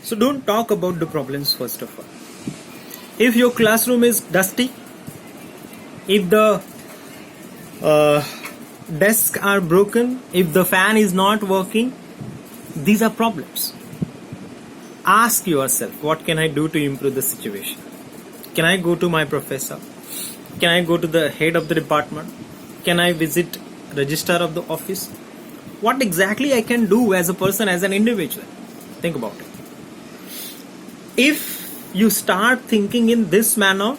So don't talk about the problems first of all. If your classroom is dusty, if the uh, desks are broken, if the fan is not working, these are problems. Ask yourself, what can I do to improve the situation? Can I go to my professor? Can I go to the head of the department? Can I visit registrar of the office? What exactly I can do as a person, as an individual? Think about it. If you start thinking in this manner,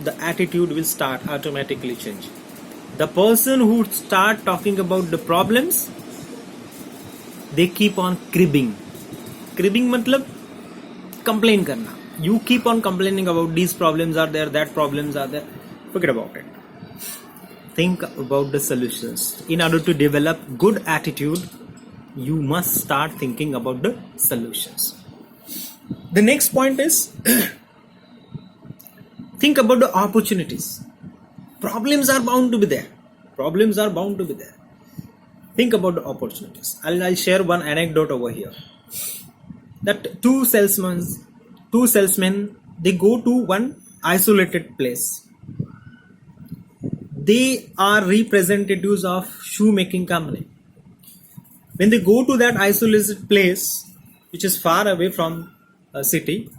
the attitude will start automatically changing. The person who start talking about the problems, they keep on cribbing. Cribbing matlab complain karna. You keep on complaining about these problems are there, that problems are there. Forget about it. Think about the solutions. In order to develop good attitude, you must start thinking about the solutions. The next point is think about the opportunities. Problems are bound to be there. Problems are bound to be there. Think about the opportunities. I'll share one anecdote over here. That two salesmen, they go to one isolated place. They are representatives of shoemaking company. When they go to that isolated place, which is far away from a city,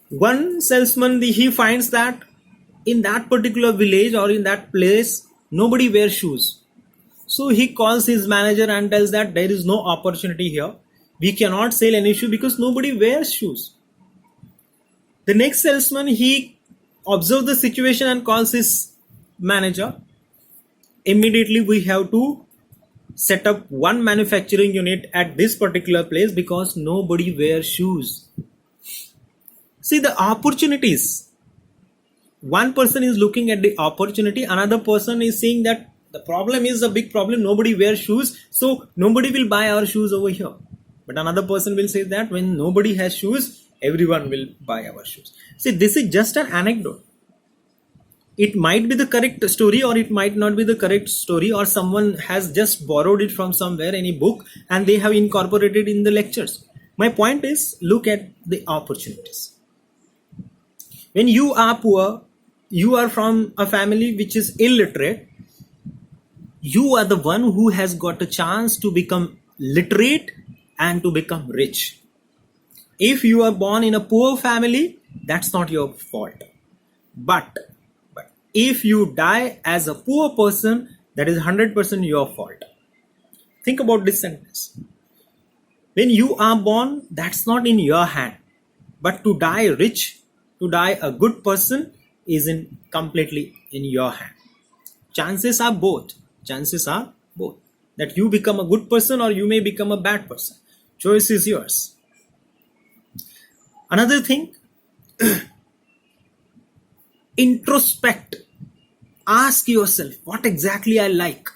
one salesman, he finds that in that particular village or in that place, nobody wears shoes. So he calls his manager and tells that there is no opportunity here. We cannot sell any shoe because nobody wears shoes. The next salesman, he observes the situation and calls his manager. Immediately we have to set up one manufacturing unit at this particular place because nobody wears shoes. See the opportunities. One person is looking at the opportunity, another person is saying that the problem is a big problem, nobody wears shoes, so nobody will buy our shoes over here. But another person will say that when nobody has shoes, everyone will buy our shoes. See, this is just an anecdote. It might be the correct story or it might not be the correct story, or someone has just borrowed it from somewhere, any book, and they have incorporated in the lectures. My point is, look at the opportunities. When you are poor, you are from a family which is illiterate, you are the one who has got a chance to become literate and to become rich. If you are born in a poor family, that's not your fault. But if you die as a poor person, that is 100% your fault. Think about this sentence. When you are born, that's not in your hand. But to die rich, to die a good person is completely in your hand. Chances are both. That you become a good person or you may become a bad person. Choice is yours. Another thing, introspect. Ask yourself, what exactly I like?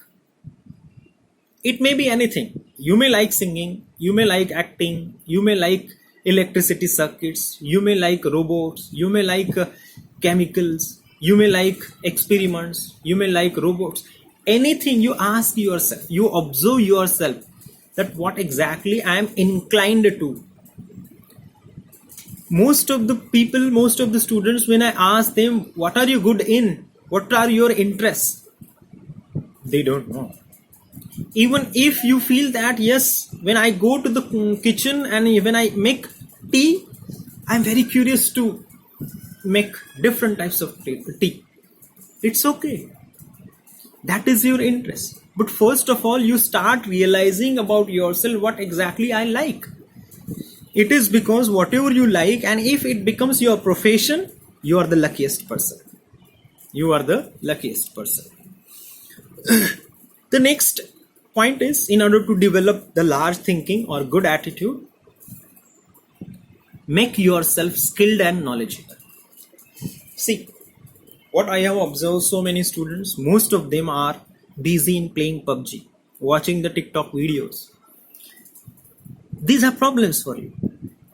It may be anything. You may like singing, you may like acting, you may like electricity circuits, you may like robots, you may like chemicals, you may like experiments, you may like robots. Anything, you ask yourself, you observe yourself that what exactly I am inclined to. Most of the people, most of the students, when I ask them, what are you good in? What are your interests? They don't know. Even if you feel that, yes, when I go to the kitchen and when I make tea, I'm very curious to make different types of tea. It's okay. That is your interest. But first of all, you start realizing about yourself what exactly I like. It is because whatever you like, and if it becomes your profession, you are the luckiest person. You are the luckiest person. The next point is, in order to develop the large thinking or good attitude, make yourself skilled and knowledgeable. See, what I have observed, so many students, most of them are busy in playing PUBG, watching the TikTok videos. These are problems for you.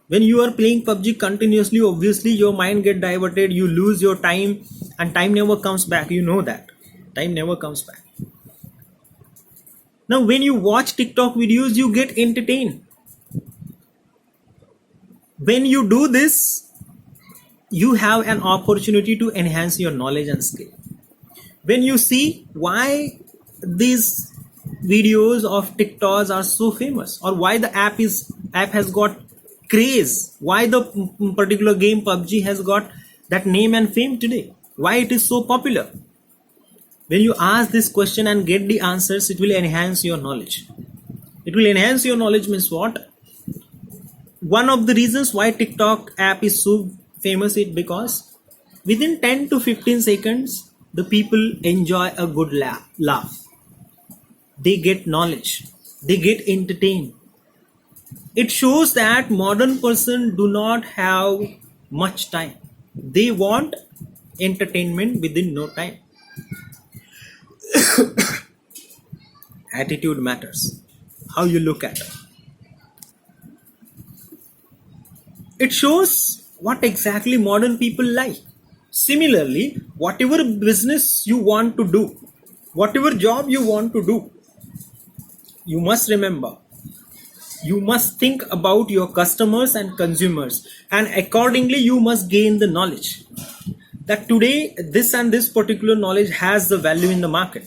When you are playing PUBG continuously, obviously your mind get diverted, you lose your time, and time never comes back. You know that. Time never comes back. Now when you watch TikTok videos, you get entertained. When you do this, you have an opportunity to enhance your knowledge and skill. When you see why these videos of TikToks are so famous, or why the app has got craze, why the particular game PUBG has got that name and fame today, why it is so popular. When you ask this question and get the answers, it will enhance your knowledge. It will enhance your knowledge means what? One of the reasons why TikTok app is so famous is because within 10 to 15 seconds, the people enjoy a good laugh. They get knowledge. They get entertained. It shows that modern person do not have much time. They want entertainment within no time. Attitude matters. How you look at it. It shows what exactly modern people like. Similarly, whatever business you want to do, whatever job you want to do, you must remember, you must think about your customers and consumers, and accordingly you must gain the knowledge that today this and this particular knowledge has the value in the market.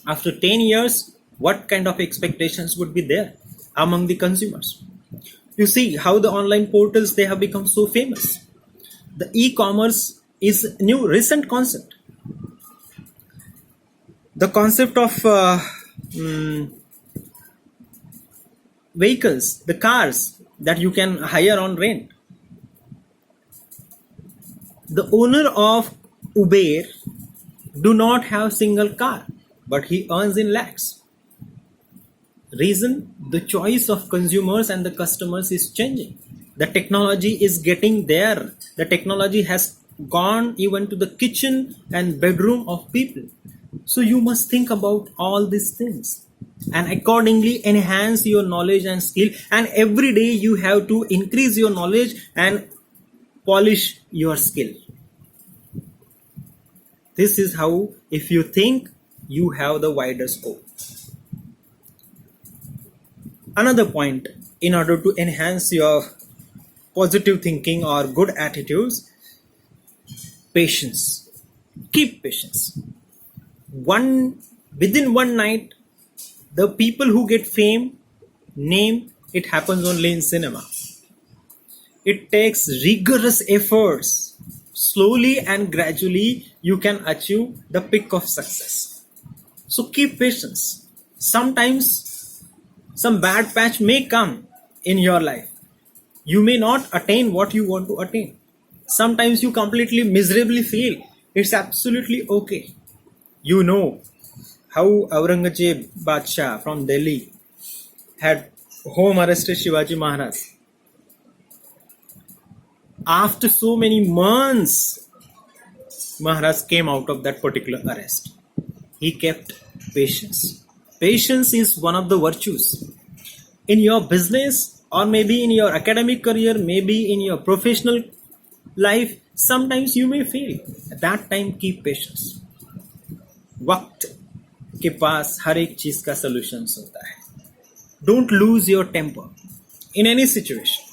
After 10 years, what kind of expectations would be there among the consumers? You see how the online portals, they have become so famous. The e-commerce is a new recent concept. The concept of vehicles, the cars that you can hire on rent. The owner of Uber do not have single car, but he earns in lakhs. Reason, the choice of consumers and the customers is changing. The technology is getting there. The technology has gone even to the kitchen and bedroom of people. So you must think about all these things and accordingly enhance your knowledge and skill, and every day you have to increase your knowledge and polish your skill. This is how, if you think, you have the wider scope. Another point, in order to enhance your positive thinking or good attitudes, patience. Keep patience. Within one night, the people who get fame, name, it happens only in cinema. It takes rigorous efforts. Slowly and gradually, you can achieve the peak of success. So keep patience. Sometimes some bad patch may come in your life. You may not attain what you want to attain. Sometimes you completely miserably fail. It's absolutely okay. You know how Aurangzeb Badshah from Delhi had home arrested Shivaji Maharaj. After so many months, Maharaj came out of that particular arrest. He kept patience. Patience is one of the virtues. In your business, or maybe in your academic career, maybe in your professional life, sometimes you may fail. At that time, keep patience. वक्त के पास हर एक चीज का solutions होता है. Don't lose your temper in any situation.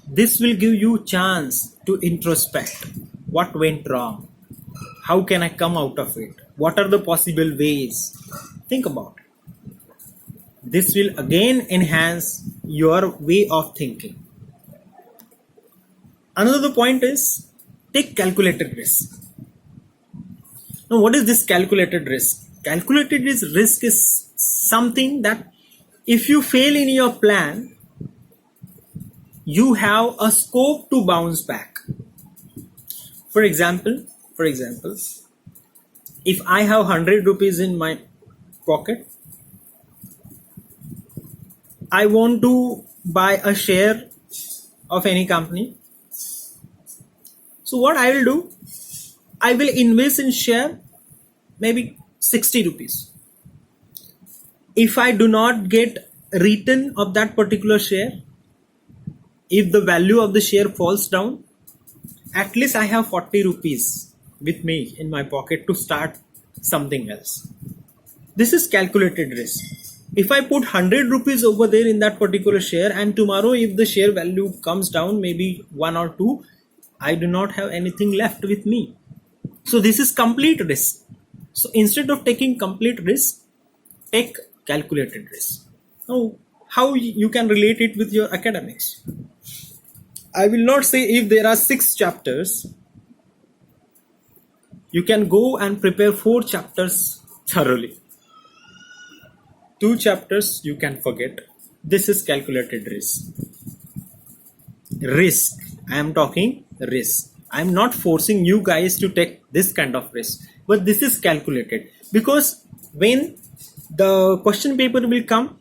This will give you chance to introspect. What went wrong? How can I come out of it? What are the possible ways? Think about it. This will again enhance your way of thinking. Another point is, take calculated risk. Now, what is this calculated risk? Calculated risk is something that if you fail in your plan, you have a scope to bounce back. For example, if I have 100 rupees in my pocket, I want to buy a share of any company. So what I will do, I will invest in share maybe 60 rupees. If I do not get return of that particular share, if the value of the share falls down, at least I have 40 rupees with me in my pocket to start something else. This is calculated risk. If I put 100 rupees over there in that particular share, and tomorrow if the share value comes down maybe 1 or 2, I do not have anything left with me. So this is complete risk. So instead of taking complete risk, take calculated risk. Now, how you can relate it with your academics? I will not say if there are 6 chapters, you can go and prepare 4 chapters thoroughly. 2 chapters you can forget. This is calculated risk. Risk. I am talking risk. I am not forcing you guys to take this kind of risk, but this is calculated, because when the question paper will come,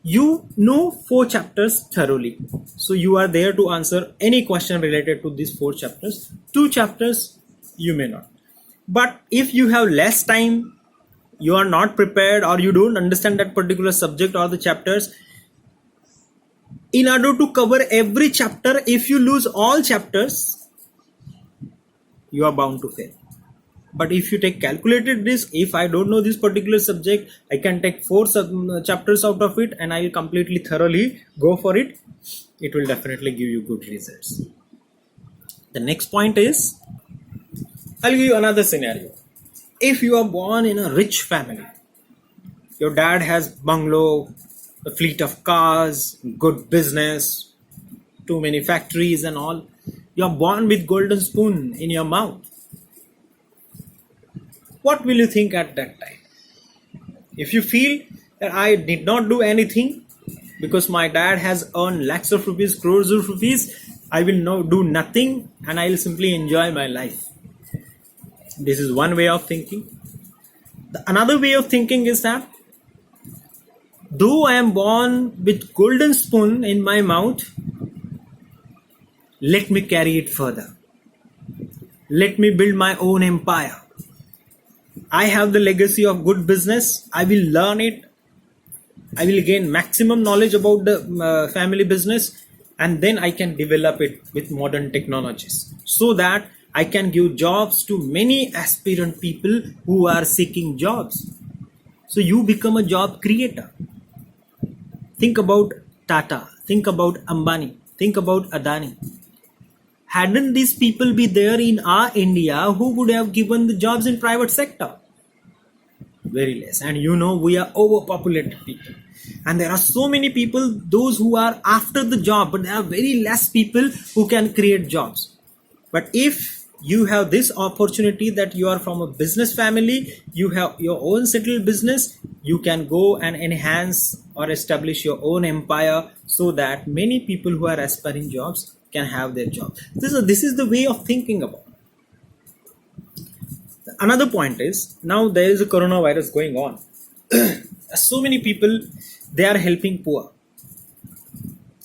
you know 4 chapters thoroughly, so you are there to answer any question related to these 4 chapters. 2 chapters you may not. But if you have less time, you are not prepared, or you don't understand that particular subject or the chapters, in order to cover every chapter, if you lose all chapters, you are bound to fail. But if you take calculated risk, if I don't know this particular subject, I can take 4 chapters out of it and I will completely thoroughly go for it. It will definitely give you good results. The next point is, I'll give you another scenario. If you are born in a rich family, your dad has bungalow, a fleet of cars, good business, too many factories and all. You are born with golden spoon in your mouth. What will you think at that time? If you feel that I did not do anything because my dad has earned lakhs of rupees, crores of rupees, I will do nothing and I will simply enjoy my life. This is one way of thinking. Another way of thinking is that though I am born with golden spoon in my mouth, let me carry it further. Let me build my own empire. I have the legacy of good business. I will learn it. I will gain maximum knowledge about the family business, and then I can develop it with modern technologies so that I can give jobs to many aspirant people who are seeking jobs. So you become a job creator. Think about Tata. Think about Ambani. Think about Adani. Hadn't these people be there in our India, who would have given the jobs in private sector? Very less. And we are overpopulated people. And there are so many people, those who are after the job, but there are very less people who can create jobs. But if you have this opportunity that you are from a business family, you have your own settled business, you can go and enhance or establish your own empire so that many people who are aspiring jobs can have their job. This is the way of thinking about it. Another point is, now there is a coronavirus going on. So many people, they are helping poor.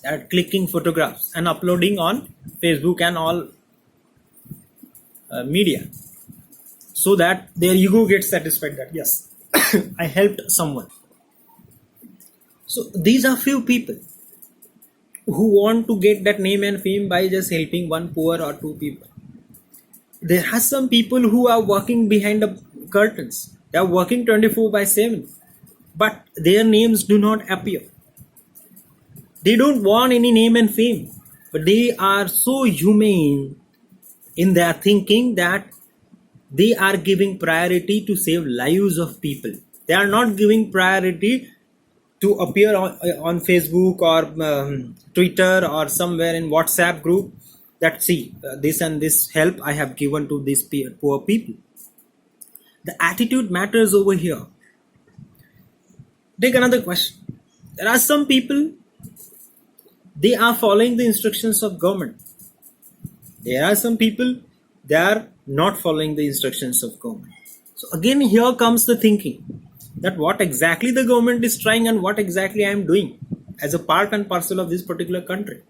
They are clicking photographs and uploading on Facebook and all media, so that their ego gets satisfied that yes, I helped someone. So these are few people who want to get that name and fame by just helping one poor or 2 people. There are some people who are working behind the curtains. They are working 24/7, but their names do not appear. They don't want any name and fame, but they are so humane in their thinking that they are giving priority to save lives of people. They are not giving priority to appear on Facebook or Twitter or somewhere in WhatsApp group that this and this help I have given to these poor people. The attitude matters over here. Take another question. There are some people, they are following the instructions of government. There are some people, they are not following the instructions of government. So again, here comes the thinking that what exactly the government is trying and what exactly I am doing as a part and parcel of this particular country.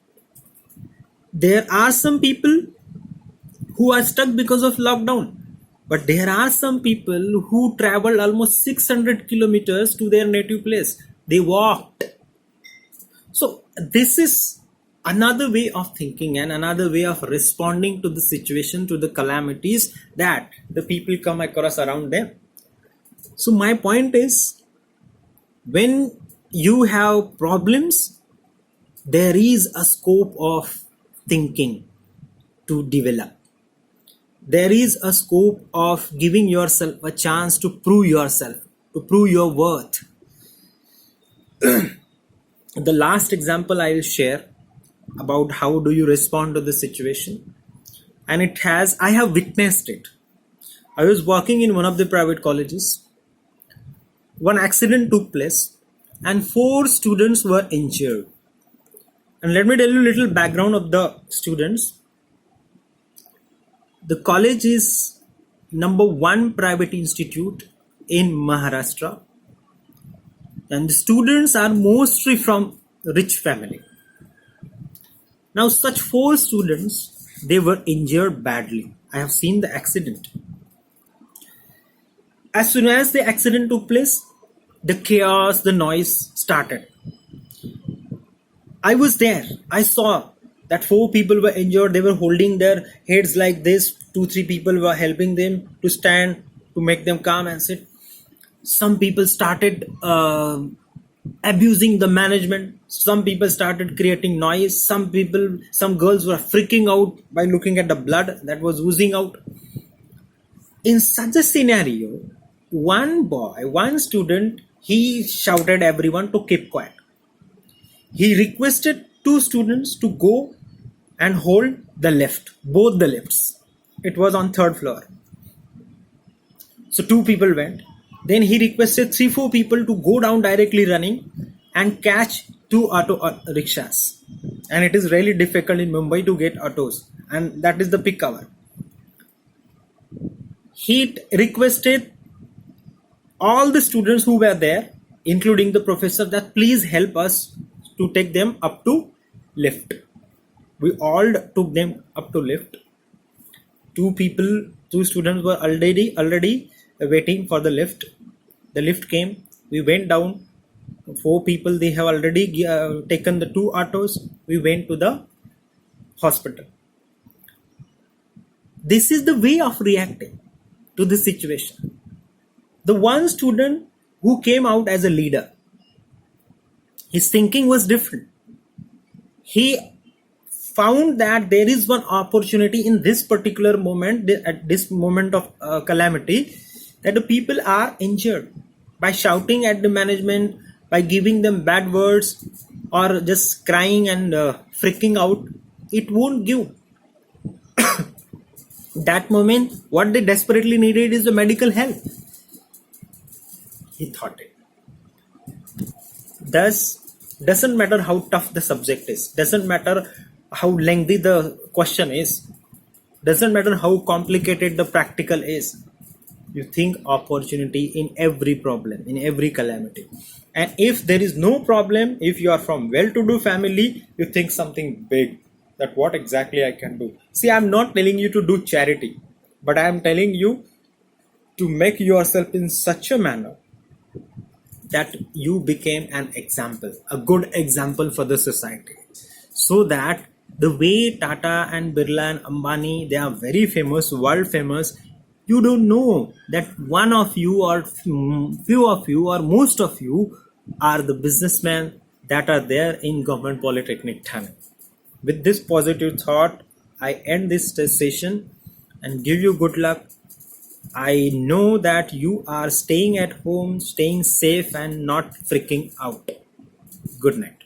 There are some people who are stuck because of lockdown, but there are some people who traveled almost 600 kilometers to their native place. They walked. So this is another way of thinking and another way of responding to the situation, to the calamities that the people come across around them. So my point is, When you have problems, there is a scope of thinking to develop. There is a scope of giving yourself a chance to prove yourself, to prove your worth. The last example I will share about how do you respond to the situation, and I have witnessed it. I was working in one of the private colleges. One accident took place and 4 students were injured. And let me tell you a little background of the students. The college is #1 private institute in Maharashtra, and the students are mostly from rich family. Now such 4 students, they were injured badly. I have seen the accident. As soon as the accident took place, the chaos, the noise started. I was there. I saw that 4 people were injured. They were holding their heads like this. 2, 3 people were helping them to stand, to make them calm and sit. Some people started abusing the management. Some people started creating noise. Some girls were freaking out by looking at the blood that was oozing out. In such a scenario, one student, he shouted everyone to keep quiet. He requested 2 students to go and hold the lift, both the lifts. It was on 3rd floor. So 2 people went. Then he requested 3, 4 people to go down directly running and catch 2 auto rickshaws. And it is really difficult in Mumbai to get autos, and that is the peak hour. He requested all the students who were there, including the professor, that please help us to take them up to lift. We all took them up to lift. 2 students were already waiting for the lift. The lift came. We went down. 4 people, they have already taken the 2 autos. We went to the hospital. This is the way of reacting to the situation. The one student who came out as a leader, his thinking was different. He found that there is one opportunity in this particular moment, at this moment of calamity, that the people are injured. By shouting at the management, by giving them bad words, or just crying and freaking out, it won't give. That moment, what they desperately needed is the medical help. He thought it. Thus, doesn't matter how tough the subject is, doesn't matter how lengthy the question is, doesn't matter how complicated the practical is. You think opportunity in every problem, in every calamity. And if there is no problem, if you are from well-to-do family, you think something big, that what exactly I can do. See, I'm not telling you to do charity, but I am telling you to make yourself in such a manner that you became an example, a good example for the society. So that the way Tata and Birla and Ambani, they are very famous, world famous, you don't know that one of you or few of you or most of you are the businessmen that are there in Government Polytechnic Thane. With this positive thought, I end this session and give you good luck. I know that you are staying at home, staying safe and not freaking out. Good night.